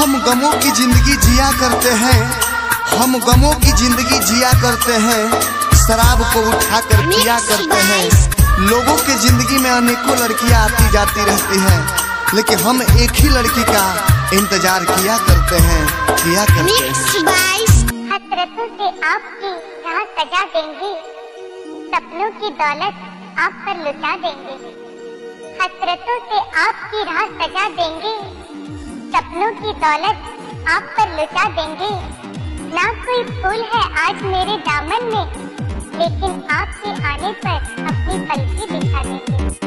हम गमों की जिंदगी जिया करते हैं, हम गमों की जिंदगी जिया करते हैं, शराब को उठाकर पिया करते हैं। लोगों के जिंदगी में अनेकों लड़कियां आती जाती रहती हैं, लेकिन हम एक ही लड़की का इंतजार किया करते हैं, किया करते हैं। हसरतों से आपकी राह सजा देंगे, सपनों की दौलत आप पर लुटा देंगे। हसरतों से आपकी राह सजा देंगे, सपनों की दौलत आप पर लुटा देंगे। ना कोई फूल है आज मेरे दामन में, लेकिन आपके आने पर अपनी पलकी दिखा देंगे।